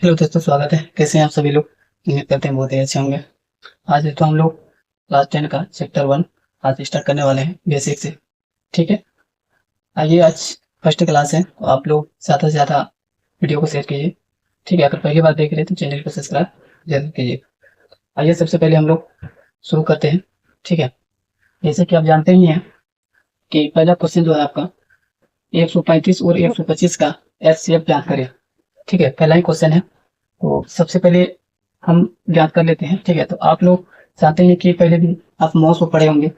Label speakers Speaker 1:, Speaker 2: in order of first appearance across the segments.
Speaker 1: Hello दोस्तों, स्वागत है। कैसे हैं आप सभी लोग? उम्मीद करते हैं बहुत ही अच्छे होंगे। आज तो हम लोग क्लास 10 का चैप्टर 1 आज स्टार्ट करने वाले हैं, बेसिक से। ठीक है, आइए। आज फर्स्ट क्लास है तो आप लोग ज़्यादा से ज़्यादा वीडियो को शेयर कीजिए। ठीक है, अगर पहली बार देख रहे हैं तो चैनल को सब्सक्राइब जरूर कीजिए। आइए, सबसे पहले हम लोग शुरू करते हैं। ठीक है, जैसे कि आप जानते ही हैं कि पहला क्वेश्चन जो है आपका 135 और 125 का एचसीएफ ज्ञात करें। ठीक है, पहला ही क्वेश्चन है। तो सबसे पहले हम ज्ञात कर लेते हैं। ठीक है, तो आप लोग चाहते हैं कि पहले भी आप मॉस को पढ़े होंगे।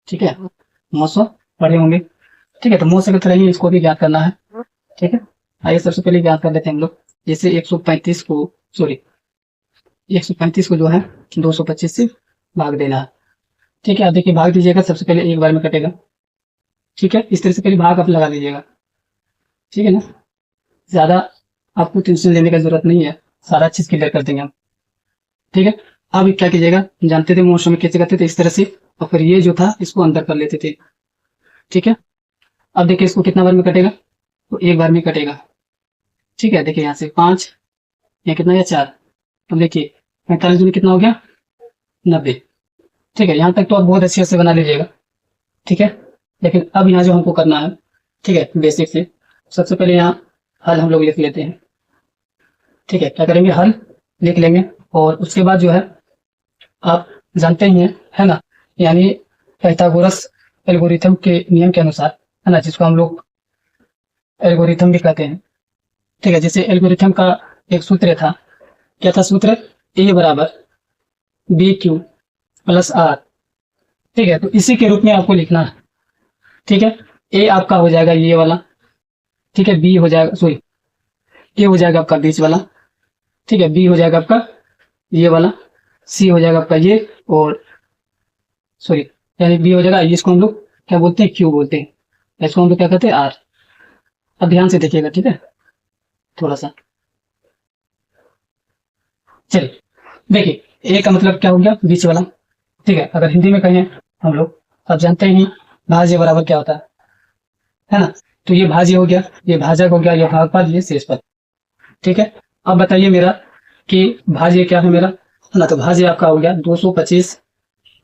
Speaker 1: ठीक है, मॉस को पढ़े होंगे। ठीक है, तो मॉस की तरह ही इसको भी ज्ञात करना है। ठीक है, आइए सबसे पहले ज्ञात कर लेते हैं हम लोग। जैसे 135 को, सॉरी, 135 को जो है 225 से भाग देना है। ठीक है, आप देखिए, भाग दीजिएगा। सबसे पहले एक बार में कटेगा। ठीक है, इस तरह से पहले भाग आप लगा लीजिएगा। ठीक है ना, ज्यादा आपको टेंशन लेने की जरूरत नहीं है, सारा चीज क्लियर कर देंगे हम। ठीक है, अब क्या कीजिएगा, जानते थे मौसम में कैसे करते थे, इस तरह से, और फिर ये जो था इसको अंदर कर लेते थे। ठीक है, अब देखिए इसको कितना बार में कटेगा, तो एक बार में कटेगा। ठीक है, देखिए यहाँ से 5, या कितना, या 4। अब देखिए 45 में कितना हो गया, 90। ठीक है, यहाँ तक तो आप बहुत अच्छे से बना लीजिएगा। ठीक है, लेकिन अब यहाँ जो हमको करना है, ठीक है, बेसिक से सबसे पहले यहाँ हल हम लोग लिख लेते हैं। ठीक है, क्या करेंगे, हल लिख लेंगे। और उसके बाद जो है, आप जानते ही हैं, है ना, यानी पाइथागोरस एल्गोरिथम के नियम के अनुसार, है ना, जिसको हम लोग एल्गोरिथम भी कहते हैं। ठीक है, जैसे एल्गोरिथम का एक सूत्र था। क्या था सूत्र? ए बराबर बी क्यू प्लस आर। ठीक है, तो इसी के रूप में आपको लिखना है। ठीक है, ए आपका हो जाएगा ये वाला। ठीक है, बी हो जाएगा, सॉरी, ए हो जाएगा आपका बीच वाला। ठीक है, बी हो जाएगा आपका ये वाला, सी हो जाएगा आपका ये, और सॉरी, यानी बी हो जाएगा, इसको हम लोग क्या बोलते हैं, क्यू बोलते हैं। इसको हम लोग क्या कहते हैं, आर। अब ध्यान से देखिएगा। ठीक है, थोड़ा सा, चलिए देखिए, ए का मतलब क्या हो गया, बीच वाला। ठीक है, अगर हिंदी में कहें हम लोग, आप जानते ही भाज्य बराबर क्या होता है ना, तो ये भाज्य हो गया, ये भाजक हो गया, ये भागफल, ये शेषफल। ठीक है, अब बताइए मेरा कि भाज्य क्या है मेरा, है ना, तो भाज्य आपका हो गया 225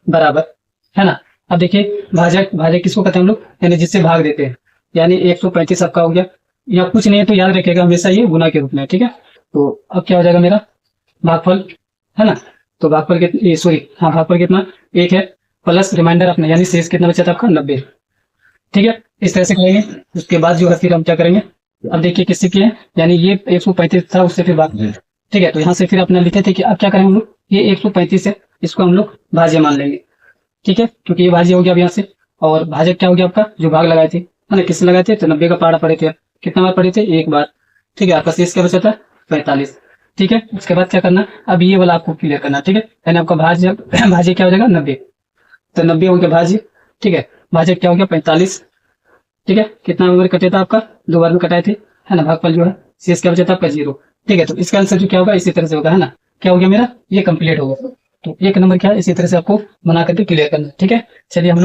Speaker 1: बराबर, है ना। अब देखिए, भाजक भाजक किसको कहते हैं हम लोग, यानी जिससे भाग देते हैं, यानी 135 आपका हो गया। या कुछ नहीं है तो याद रखिएगा हमेशा ये गुना के रूप में। ठीक है, तो अब क्या हो जाएगा मेरा भागफल, है ना। तो भागफल कितना, सॉरी, हाँ, भागफल कितना, एक है, प्लस रिमाइंडर अपना, यानी शेष कितना बचा था आपका, 90। ठीक है, इस तरह से करेंगे। उसके बाद जो है फिर हम क्या करेंगे, अब देखिए किससे किए, यानी ये 135 था, उससे फिर भाग। ठीक है, तो यहाँ से फिर अपना लिखे थे कि अब क्या करेंगे हम लोग, ये 135 है, इसको हम लोग भाज्य मान लेंगे। ठीक है, क्योंकि ये भाज्य हो गया अब यहाँ से। और भाजक क्या हो गया आपका, जो भाग लगाए थे, है ना, किससे लगाए थे, तो 90 का पहाड़ा पड़े थे। कितना बार पड़े थे, एक बार। ठीक है, आपका शेष क्या बचा था, 45। ठीक है, उसके बाद क्या करना, अब ये वाला आपको क्लियर करना। ठीक है, यानी आपका भाज्य भाज्य क्या हो जाएगा, 90। तो 90 हो गया भाज्य। ठीक है, भाजक क्या हो गया, 45। ठीक है, कितना बार कटे था आपका, 2 बार में कटाए थे, है ना। भागफल जो है, शेष क्या बचा था आपका, 0। ठीक है, तो इसका आंसर जो क्या होगा, इसी तरह से होगा, है ना। क्या हो गया मेरा, ये कंप्लीट होगा। तो एक नंबर क्या है, इसी तरह से आपको बना करके क्लियर करना है। ठीक है, चलिए हम लोग